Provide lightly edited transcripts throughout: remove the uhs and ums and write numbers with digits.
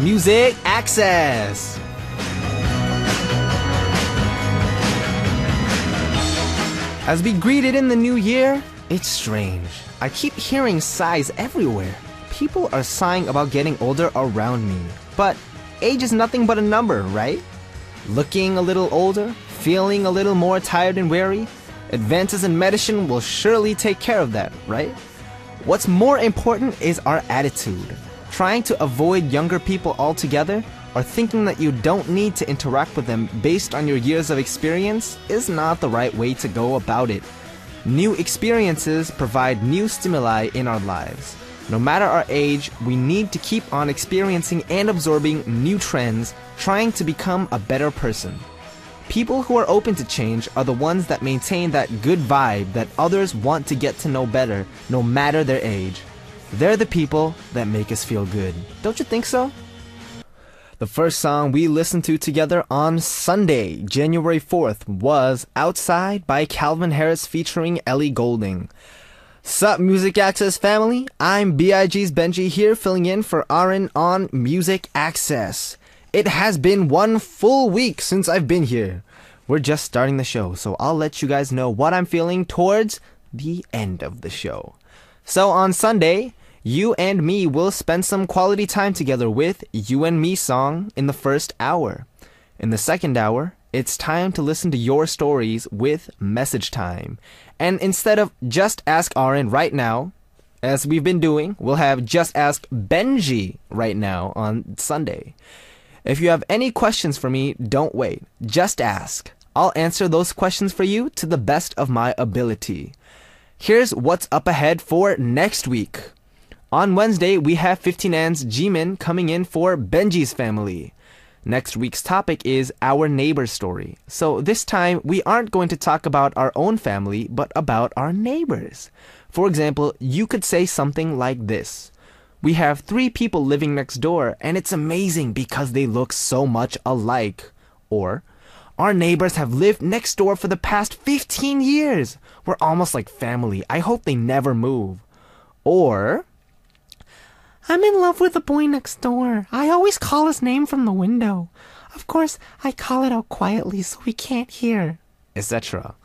Music Access. As we greet it in the new year, it's strange. I keep hearing sighs everywhere. People are sighing about getting older around me. But age is nothing but a number, right? Looking a little older, feeling a little more tired and weary, advances in medicine will surely take care of that, right? What's more important is our attitude. Trying to avoid younger people altogether, or thinking that you don't need to interact with them based on your years of experience, is not the right way to go about it. New experiences provide new stimuli in our lives. No matter our age, we need to keep on experiencing and absorbing new trends, trying to become a better person. People who are open to change are the ones that maintain that good vibe that others want to get to know better, no matter their age. They're the people that make us feel good. Don't you think so? The first song we listened to together on Sunday, January 4th, was Outside by Calvin Harris featuring Ellie Goulding. Sup, Music Access family? I'm BIG's Benji here filling in for Arirang on Music Access. It has been 1 full week since I've been here. We're just starting the show, so I'll let you guys know what I'm feeling towards the end of the show. So on Sunday, you and me will spend some quality time together with You and Me song in the first hour. In the second hour, it's time to listen to your stories with Message Time. And instead of Just Ask Arirang right now, as we've been doing, we'll have Just Ask Benji right now on Sunday. If you have any questions for me, don't wait. Just ask. I'll answer those questions for you to the best of my ability. Here's what's up ahead for next week. On Wednesday, we have 15N's Jimin coming in for Benji's family. Next week's topic is our neighbor story. So this time, we aren't going to talk about our own family, but about our neighbors. For example, you could say something like this. We have 3 people living next door, and it's amazing because they look so much alike. Or, our neighbors have lived next door for the past 15 years. We're almost like family. I hope they never move. Or, I'm in love with the boy next door. I always call his name from the window. Of course, I call it out quietly so he can't hear, etc.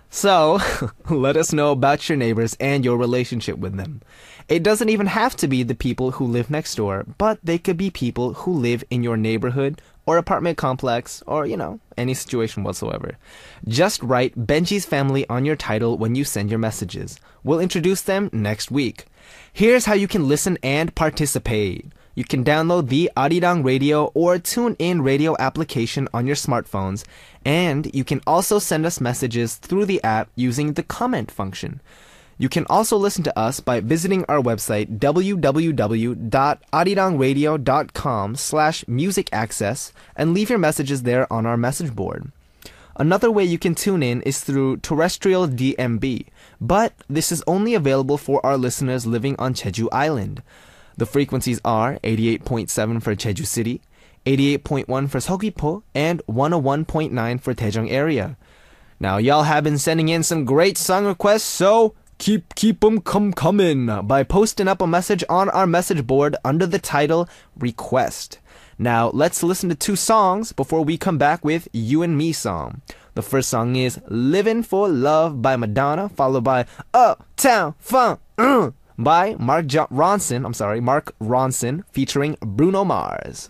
So, let us know about your neighbors and your relationship with them. It doesn't even have to be the people who live next door, but they could be people who live in your neighborhood or apartment complex or, any situation whatsoever. Just write Benji's family on your title when you send your messages. We'll introduce them next week. Here's how you can listen and participate. You can download the Arirang Radio or TuneIn Radio application on your smartphones, and you can also send us messages through the app using the comment function. You can also listen to us by visiting our website www.arirangradio.com/musicaccess and leave your messages there on our message board. Another way you can tune in is through terrestrial DMB, but this is only available for our listeners living on Jeju Island. The frequencies are 88.7 for Jeju City, 88.1 for Seogwipo, and 101.9 for Daejeong area. Now, y'all have been sending in some great song requests, so keep them coming by posting up a message on our message board under the title Request. Now, let's listen to 2 songs before we come back with You and Me song. The first song is Livin' for Love by Madonna, followed by Uptown Funk by Mark Ronson featuring Bruno Mars.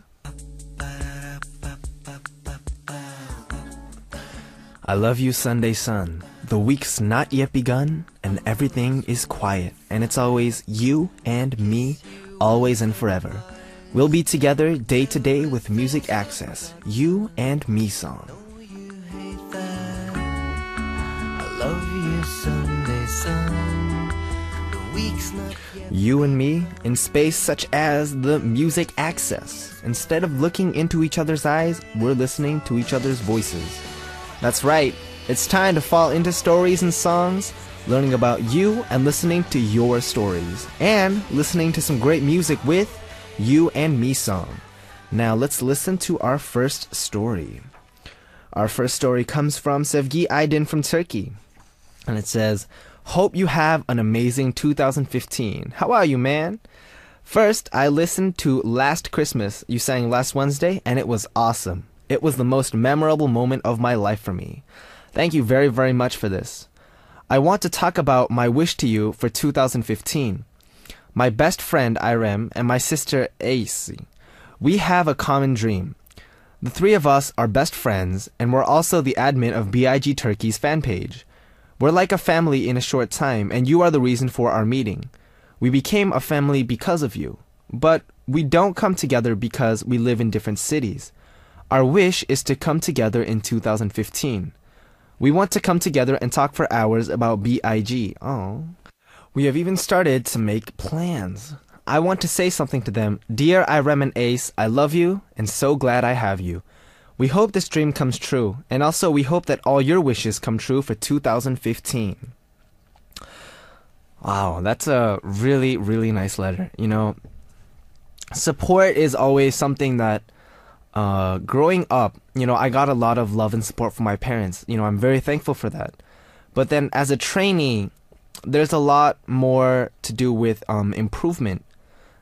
I love you, Sunday sun. The week's not yet begun, and everything is quiet, and it's always you and me, always and forever. We'll be together day to day with Music Access, You and Me song. You and me in space such as the Music Access. Instead of looking into each other's eyes, we're listening to each other's voices. That's right, it's time to fall into stories and songs, learning about you and listening to your stories, and listening to some great music with You and Me song. Now let's listen to our first story. Our first story comes from Sevgi Aydin from Turkey. And it says, hope you have an amazing 2015. How are you, man? First, I listened to Last Christmas you sang last Wednesday, and it was awesome. It was the most memorable moment of my life for me. Thank you very, very much for this. I want to talk about my wish to you for 2015. My best friend, Arirang, and my sister, Ace. We have a common dream. The three of us are best friends, and we're also the admin of BIG Turkey's fan page. We're like a family in a short time, and you are the reason for our meeting. We became a family because of you. But we don't come together because we live in different cities. Our wish is to come together in 2015. We want to come together and talk for hours about BIG. Oh. We have even started to make plans. I want to say something to them. Dear Irem and Ace, I love you and so glad I have you. We hope this dream comes true, and also we hope that all your wishes come true for 2015. Wow, that's a really, really nice letter. You know, support is always something that growing up, you know, I got a lot of love and support from my parents. You know, I'm very thankful for that. But then as a trainee, there's a lot more to do with improvement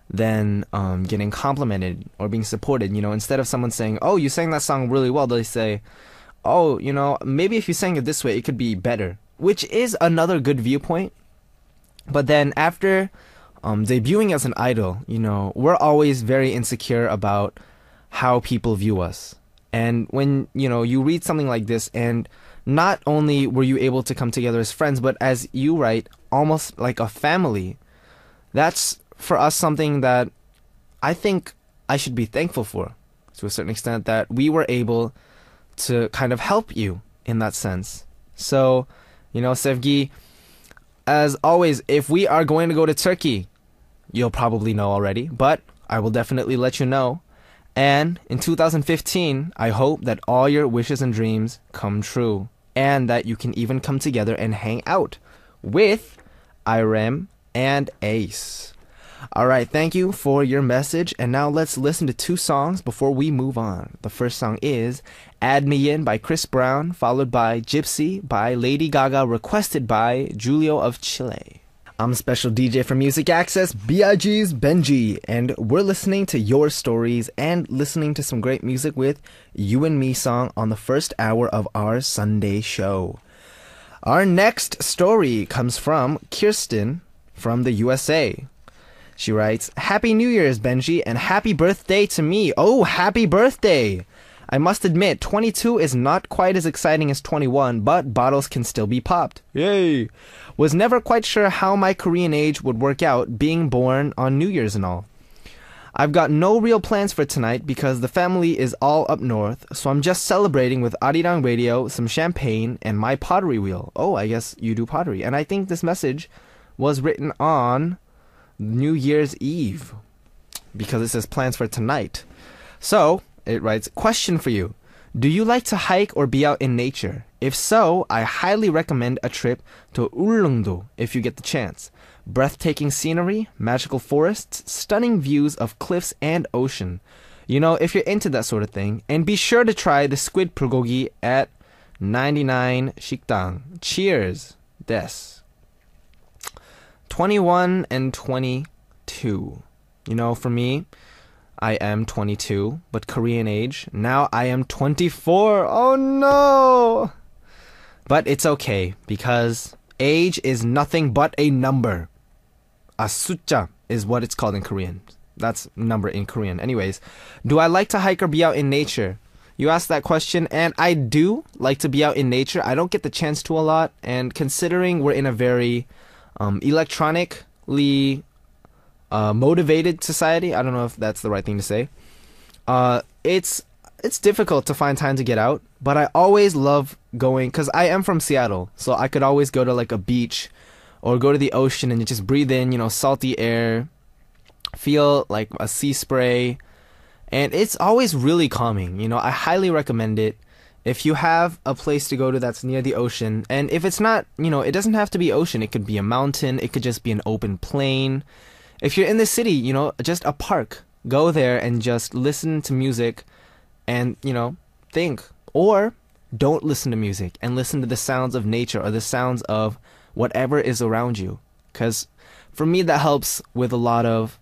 than getting complimented or being supported. You know, instead of someone saying, oh, you sang that song really well, they say, oh, you know, maybe if you sang it this way, it could be better, which is another good viewpoint. But then after debuting as an idol, you know, we're always very insecure about how people view us. And when, you know, you read something like this, and not only were you able to come together as friends, but as you write, almost like a family, that's for us something that I think I should be thankful for, to a certain extent, that we were able to kind of help you in that sense. So, you know, Sevgi, as always, if we are going to go to Turkey, you'll probably know already, but I will definitely let you know. And in 2015, I hope that all your wishes and dreams come true, and that you can even come together and hang out with Irem and Ace. Alright, thank you for your message, and now let's listen to two songs before we move on. The first song is Add Me In by Chris Brown, followed by Gypsy by Lady Gaga, requested by Julio of Chile. I'm Special DJ for Music Access, BIG's Benji, and we're listening to your stories and listening to some great music with You and Me song on the first hour of our Sunday show. Our next story comes from Kirsten from the USA. She writes, Happy New Year's, Benji, and happy birthday to me. Oh, happy birthday! I must admit, 22 is not quite as exciting as 21, but bottles can still be popped. Yay! Was never quite sure how my Korean age would work out, being born on New Year's and all. I've got no real plans for tonight because the family is all up north, so I'm just celebrating with Arirang radio, some champagne, and my pottery wheel. Oh, I guess you do pottery. And I think this message was written on New Year's Eve, because it says plans for tonight. So, it writes, question for you. Do you like to hike or be out in nature? If so, I highly recommend a trip to Ulleungdo if you get the chance. Breathtaking scenery, magical forests, stunning views of cliffs and ocean. You know, if you're into that sort of thing. And be sure to try the squid bulgogi at 99 Shikdang. Cheers. Des. 21 and 22. You know, for me, I am 22, but Korean age, now I am 24. Oh no! But it's okay, because age is nothing but a number. A 숫자 is what it's called in Korean. That's number in Korean. Anyways, do I like to hike or be out in nature? You asked that question, and I do like to be out in nature. I don't get the chance to a lot, and considering we're in a very electronically motivated society, I don't know if that's the right thing to say, it's difficult to find time to get out, but I always love going, because I am from Seattle, so I could always go to like a beach or go to the ocean and just breathe in, you know, salty air, feel like a sea spray, and it's always really calming. You know, I highly recommend it. If you have a place to go to that's near the ocean, and if it's not, you know, it doesn't have to be ocean, it could be a mountain, it could just be an open plain. If you're in the city, you know, just a park, go there and just listen to music and, you know, think. Or don't listen to music and listen to the sounds of nature or the sounds of whatever is around you. Because for me, that helps with a lot of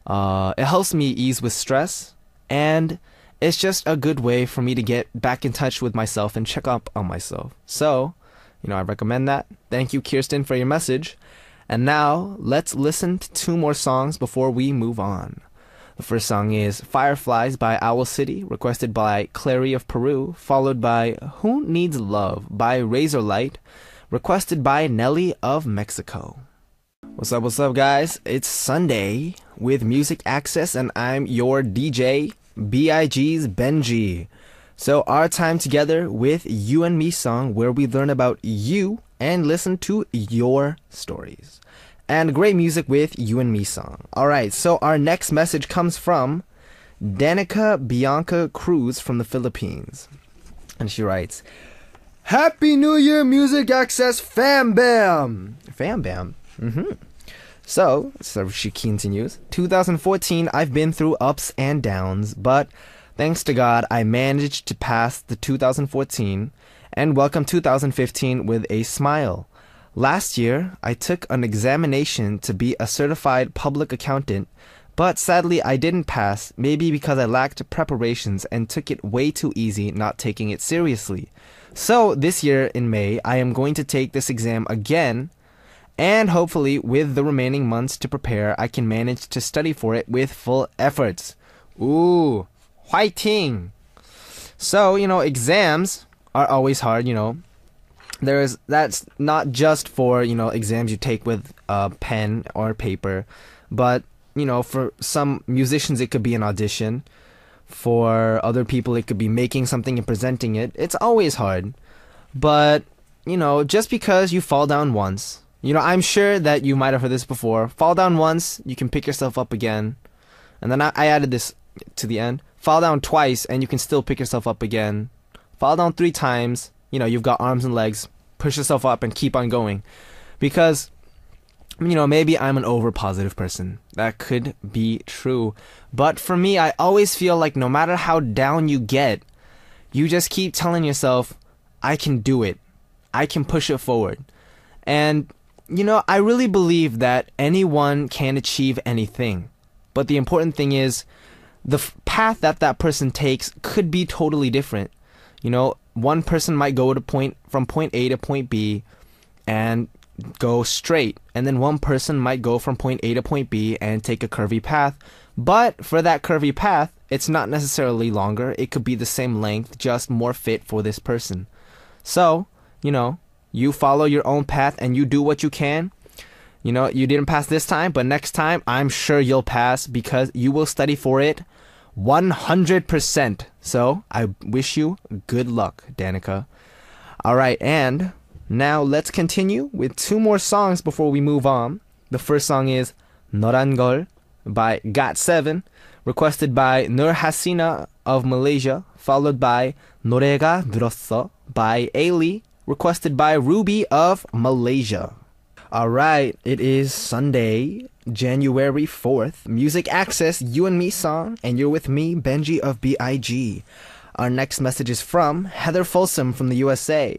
It helps me ease with stress, and it's just a good way for me to get back in touch with myself and check up on myself. So, I recommend that. Thank you, Kirsten, for your message. And now, let's listen to 2 more songs before we move on. The first song is Fireflies by Owl City, requested by Clary of Peru, followed by Who Needs Love by Razorlight, requested by Nelly of Mexico. What's up, guys? It's Sunday with Music Access, and I'm your DJ, BIG's Benji. So our time together with You and Me song, where we learn about you and listen to your stories. And great music with You and Me song. Alright, so our next message comes from Danica Bianca Cruz from the Philippines. And she writes, Happy New Year, Music Access Fam Bam! Fam Bam? So she continues, 2014, I've been through ups and downs, but thanks to God, I managed to pass the 2014 and welcome 2015 with a smile. Last year, I took an examination to be a certified public accountant, but sadly I didn't pass, maybe because I lacked preparations and took it way too easy, not taking it seriously. So this year in May, I am going to take this exam again, and hopefully, with the remaining months to prepare, I can manage to study for it with full efforts. Ooh, fighting! So, exams are always hard, That's not just for, exams you take with a pen or paper, but, for some musicians it could be an audition. For other people it could be making something and presenting it. It's always hard. But, just because you fall down once, I'm sure that you might have heard this before. Fall down once, you can pick yourself up again. And then I added this to the end. Fall down twice, and you can still pick yourself up again. Fall down 3 times, you've got arms and legs. Push yourself up and keep on going. Because, maybe I'm an over-positive person. That could be true. But for me, I always feel like no matter how down you get, you just keep telling yourself, I can do it. I can push it forward. And I really believe that anyone can achieve anything. But the important thing is, the path that person takes could be totally different. One person might go from point A to point B and go straight. And then one person might go from point A to point B and take a curvy path. But for that curvy path, it's not necessarily longer. It could be the same length, just more fit for this person. So, you follow your own path and you do what you can. You didn't pass this time, but next time I'm sure you'll pass because you will study for it 100%. So I wish you good luck, Danica. Alright, and now let's continue with 2 more songs before we move on. The first song is Noran Gol by GOT7, requested by Nur Hasina of Malaysia, followed by 노래가 늘었어 by Ailey, requested by Ruby of Malaysia. Alright, it is Sunday, January 4th, Music Access, You and Me song, and you're with me, Benji of BIG. Our next message is from Heather Folsom from the USA.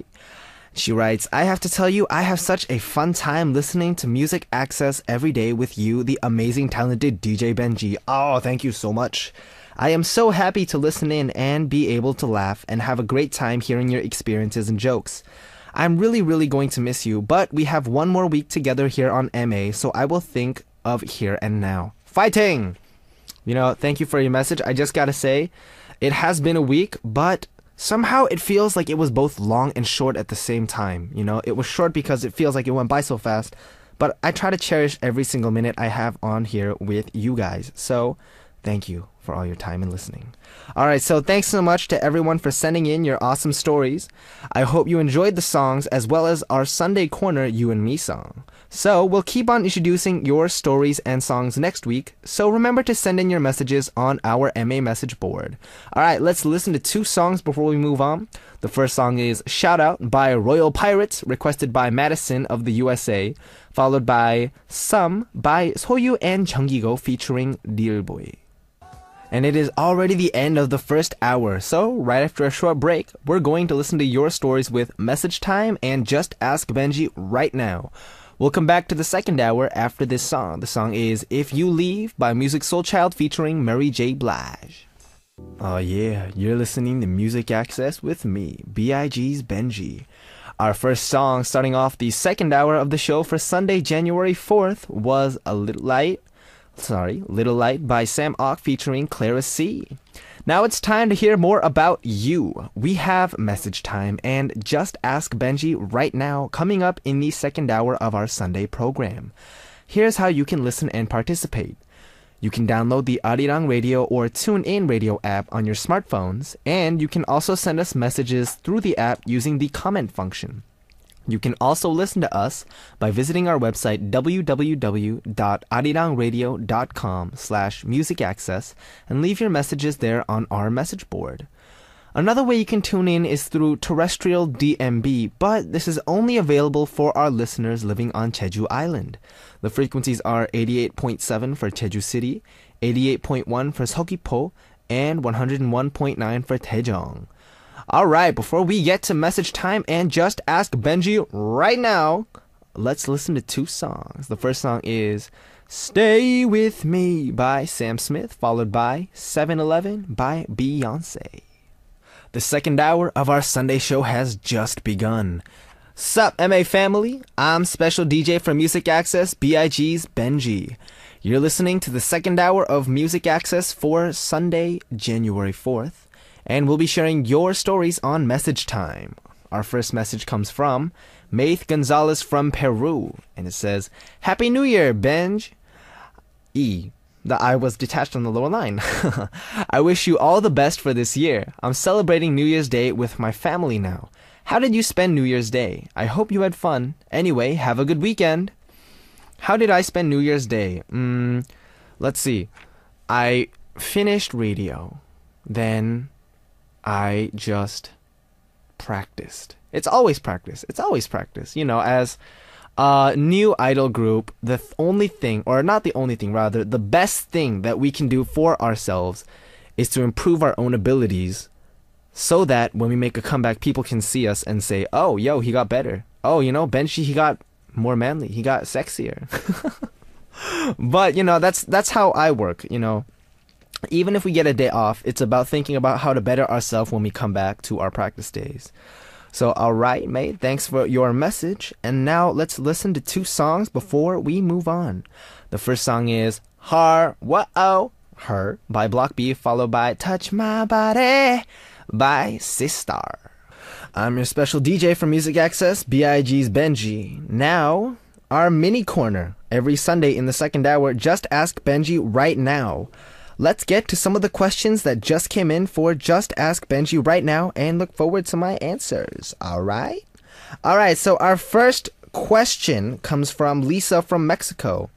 She writes, I have to tell you, I have such a fun time listening to Music Access every day with you, the amazing, talented DJ Benji. Oh, thank you so much. I am so happy to listen in and be able to laugh and have a great time hearing your experiences and jokes. I'm really going to miss you, but we have 1 more week together here on MA, so I will think of here and now. Fighting! Thank you for your message. I just gotta say, it has been a week, but somehow it feels like it was both long and short at the same time. It was short because it feels like it went by so fast, but I try to cherish every single minute I have on here with you guys. So, thank you for all your time and listening. Alright, so thanks so much to everyone for sending in your awesome stories. I hope you enjoyed the songs as well as our Sunday Corner You and Me song. So we'll keep on introducing your stories and songs next week, so remember to send in your messages on our MA message board. Alright, let's listen to 2 songs before we move on. The first song is Shout Out by Royal Pirates, requested by Madison of the USA, followed by Some by Soyu and Jeonggigo featuring Dear Boy. And it is already the end of the first hour, so right after a short break, we're going to listen to your stories with Message Time and Just Ask Benji right now. We'll come back to the second hour after this song. The song is If You Leave by Music Soul Child featuring Mary J. Blige. Oh yeah, you're listening to Music Access with me, B.I.G.'s Benji. Our first song starting off the second hour of the show for Sunday, January 4th was Little Light by Sam Ock featuring Clara C. Now it's time to hear more about you. We have message time and Just Ask Benji right now coming up in the second hour of our Sunday program. Here's how you can listen and participate. You can download the Arirang Radio or TuneIn Radio app on your smartphones, and you can also send us messages through the app using the comment function. You can also listen to us by visiting our website www.arirangradio.com/musicaccess and leave your messages there on our message board. Another way you can tune in is through terrestrial DMB, but this is only available for our listeners living on Jeju Island. The frequencies are 88.7 for Jeju City, 88.1 for Seogwipo, and 101.9 for Daejeong. Alright, before we get to message time and Just Ask Benji right now, let's listen to two songs. The first song is Stay With Me by Sam Smith, followed by 7-Eleven by Beyonce. The second hour of our Sunday show has just begun. Sup, MA family? I'm Special DJ for Music Access, B.I.G.'s Benji. You're listening to the second hour of Music Access for Sunday, January 4th, and we'll be sharing your stories on Message Time. Our first message comes from Maith Gonzalez from Peru, and it says, Happy New Year, Benj. The I was detached on the lower line. I wish you all the best for this year. I'm celebrating New Year's Day with my family now. How did you spend New Year's Day? I hope you had fun. Anyway, have a good weekend. How did I spend New Year's Day? Let's see. I finished radio. Then I just practiced. It's always practice. You know, as a new idol group, the best thing that we can do for ourselves is to improve our own abilities so that when we make a comeback, people can see us and say, oh, yo, he got better. Oh, you know, Benji, he got more manly. He got sexier. But, you know, that's how I work, you know. Even if we get a day off, it's about thinking about how to better ourselves when we come back to our practice days. So, alright, mate, thanks for your message. And now let's listen to two songs before we move on. The first song is Her by Block B, followed by Touch My Body by Sistar. I'm your special DJ from Music Access, B.I.G.'s Benji. Now, our mini corner. Every Sunday in the second hour, Just Ask Benji right now. Let's get to some of the questions that just came in for Just Ask Benji right now and look forward to my answers. Alright, so our first question comes from Lisa from Mexico.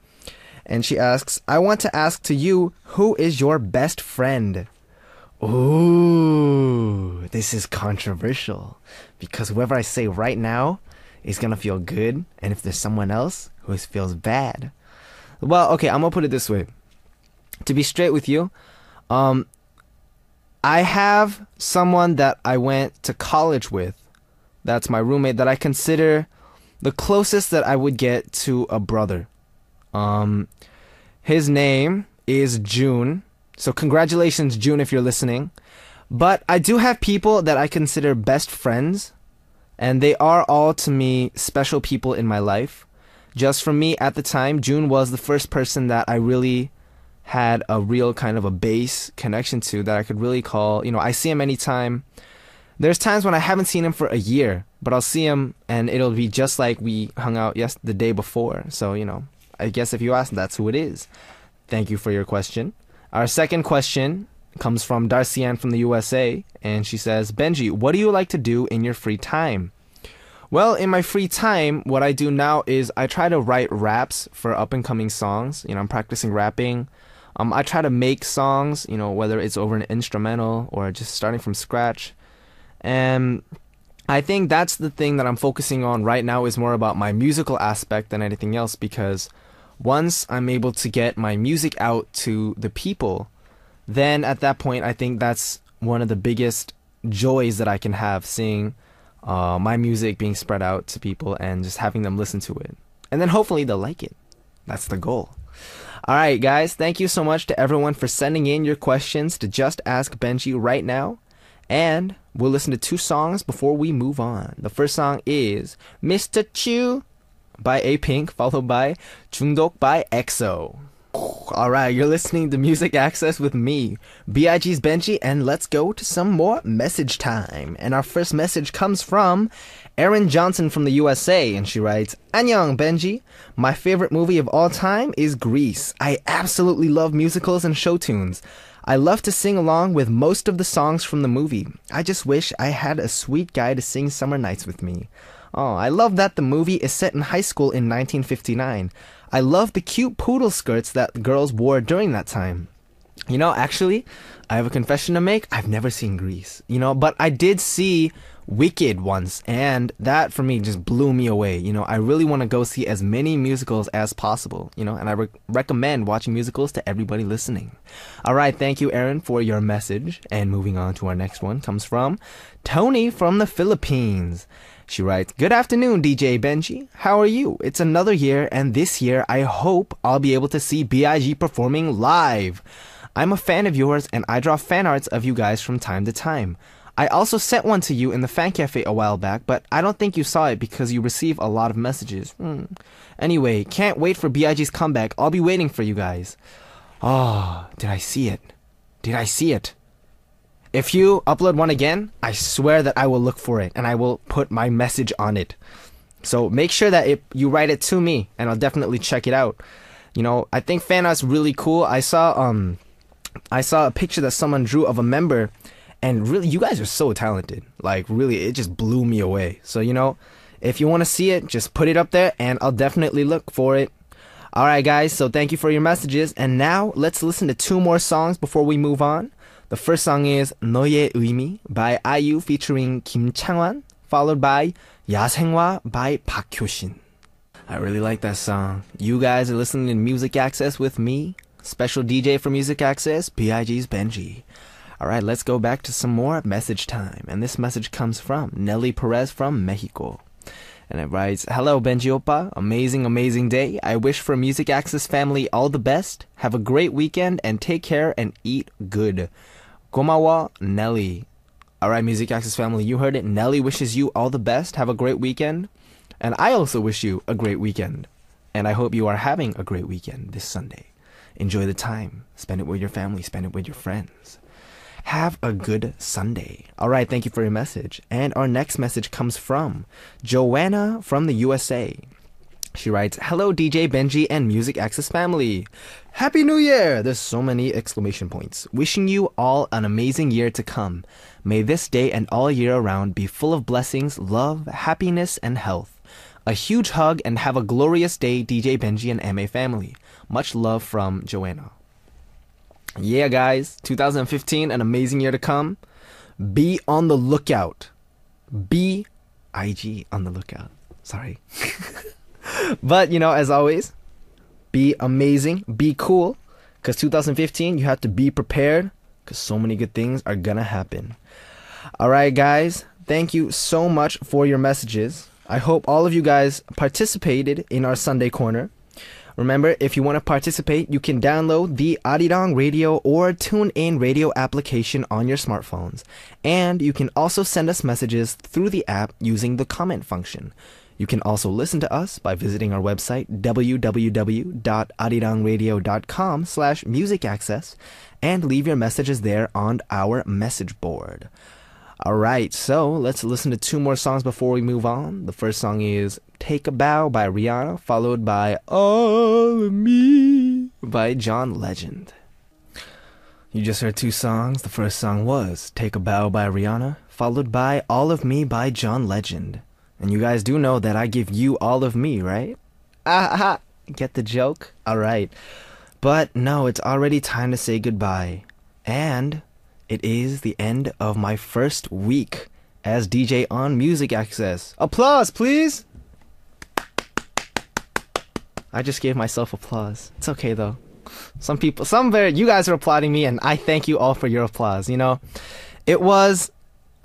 And she asks, I want to ask to you, who is your best friend? Ooh, this is controversial. Because whoever I say right now is going to feel good. And if there's someone else who feels bad. Well, okay, I'm going to put it this way. To be straight with you, I have someone that I went to college with. That's my roommate that I consider the closest that I would get to a brother. His name is June. So congratulations, June, if you're listening. But I do have people that I consider best friends. And they are all, to me, special people in my life. Just for me, at the time, June was the first person that I really had a real kind of a base connection to that I could really call. You know, I see him anytime. There's times when I haven't seen him for a year, but I'll see him and it'll be just like we hung out the day before. So, you know, I guess if you ask, that's who it is. Thank you for your question. Our second question comes from Darcy Ann from the USA, and she says, Benji, what do you like to do in your free time? Well, in my free time, what I do now is I try to write raps for up-and-coming songs. You know, I'm practicing rapping. I try to make songs, you know, whether it's over an instrumental or just starting from scratch. And I think that's the thing that I'm focusing on right now is more about my musical aspect than anything else, because once I'm able to get my music out to the people, then at that point, I think that's one of the biggest joys that I can have, seeing my music being spread out to people and just having them listen to it. And then hopefully they'll like it. That's the goal. Alright guys, thank you so much to everyone for sending in your questions to Just Ask Benji right now. And we'll listen to 2 songs before we move on. The first song is Mr. Chu by A-Pink, followed by 중독 by EXO. Alright, you're listening to Music Access with me, BIG's Benji, and let's go to some more message time. And our first message comes from Erin Johnson from the USA, and she writes, 안녕, Benji. My favorite movie of all time is Grease. I absolutely love musicals and show tunes. I love to sing along with most of the songs from the movie. I just wish I had a sweet guy to sing Summer Nights with me. Oh, I love that the movie is set in high school in 1959. I love the cute poodle skirts that the girls wore during that time. You know, actually, I have a confession to make. I've never seen Grease, you know, but I did see Wicked once, and that for me just blew me away. You know, I really want to go see as many musicals as possible, you know, and I recommend watching musicals to everybody listening. All right, thank you, Erin, for your message. And moving on to our next one comes from Tony from the Philippines. She writes, good afternoon, DJ Benji. How are you? It's another year, and this year I hope I'll be able to see BIG performing live. I'm a fan of yours, and I draw fan arts of you guys from time to time. I also sent one to you in the fan cafe a while back, but I don't think you saw it because you receive a lot of messages. Anyway, can't wait for BIG's comeback. I'll be waiting for you guys. Oh, did I see it? Did I see it? If you upload one again, I swear that I will look for it and I will put my message on it. So make sure that you write it to me and I'll definitely check it out. You know, I think fan art's really cool. I saw a picture that someone drew of a member, and really, you guys are so talented. Like, really, it just blew me away. So, you know, if you want to see it, just put it up there and I'll definitely look for it. Alright guys, so thank you for your messages. And now, let's listen to 2 more songs before we move on. The first song is 너의 의미 by IU featuring Kim Changwan, followed by 야생화 by Park Hyo-shin. I really like that song. You guys are listening to Music Access with me, special DJ for Music Access, BIG's Benji. Alright, let's go back to some more message time. And this message comes from Nelly Perez from Mexico. And it writes, hello Benji Oppa, amazing, amazing day. I wish for Music Access family all the best. Have a great weekend and take care and eat good. 고마워, Nelly. Alright, Music Access family, you heard it. Nelly wishes you all the best. Have a great weekend. And I also wish you a great weekend. And I hope you are having a great weekend this Sunday. Enjoy the time. Spend it with your family. Spend it with your friends. Have a good Sunday. Alright, thank you for your message. And our next message comes from Joanna from the USA. She writes, hello DJ Benji and Music Access family. Happy New Year! There's so many exclamation points. Wishing you all an amazing year to come. May this day and all year around be full of blessings, love, happiness, and health. A huge hug and have a glorious day, DJ Benji and MA family. Much love from Joanna. Yeah, guys, 2015, an amazing year to come. Be on the lookout. B-I-G on the lookout. Sorry. But, you know, as always, be amazing, be cool, because 2015, you have to be prepared, because so many good things are gonna happen. Alright, guys, thank you so much for your messages. I hope all of you guys participated in our Sunday Corner. Remember, if you want to participate, you can download the Arirang Radio or TuneIn Radio application on your smartphones. And you can also send us messages through the app using the comment function. You can also listen to us by visiting our website www.arirangradio.com/musicaccess and leave your messages there on our message board. Alright, so let's listen to 2 more songs before we move on. The first song is Take a Bow by Rihanna, followed by All of Me by John Legend. You just heard 2 songs. The first song was Take a Bow by Rihanna, followed by All of Me by John Legend. And you guys do know that I give you all of me, right? Ah, get the joke? Alright. But no, it's already time to say goodbye. And it is the end of my first week as DJ on Music Access. Applause, please! I just gave myself applause. It's okay though. You guys are applauding me and I thank you all for your applause, you know? It was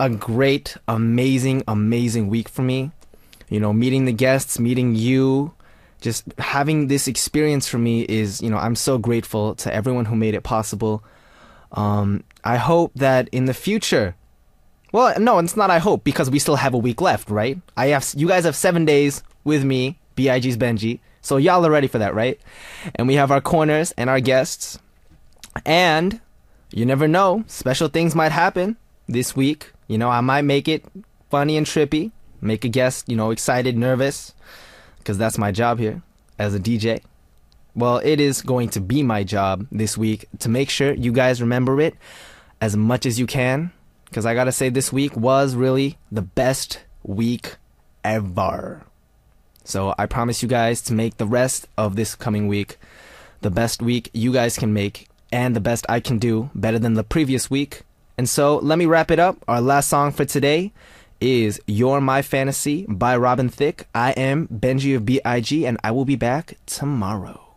a great, amazing, amazing week for me. You know, meeting the guests, meeting you, just having this experience for me is, I'm so grateful to everyone who made it possible. I hope that in the future, well, no, it's not I hope, because we still have a week left, right? You guys have 7 days with me, BIG's Benji, so y'all are ready for that, right? And we have our corners and our guests, and you never know, special things might happen this week. I might make it funny and trippy, make a guest, excited, nervous, because that's my job here as a DJ. Well, it is going to be my job this week to make sure you guys remember it as much as you can, because I gotta say, this week was really the best week ever. So I promise you guys to make the rest of this coming week the best week you guys can make, and the best I can do, better than the previous week. And so let me wrap it up. Our last song for today is You're My Fantasy by Robin Thicke. I am Benji of BIG, and I will be back tomorrow.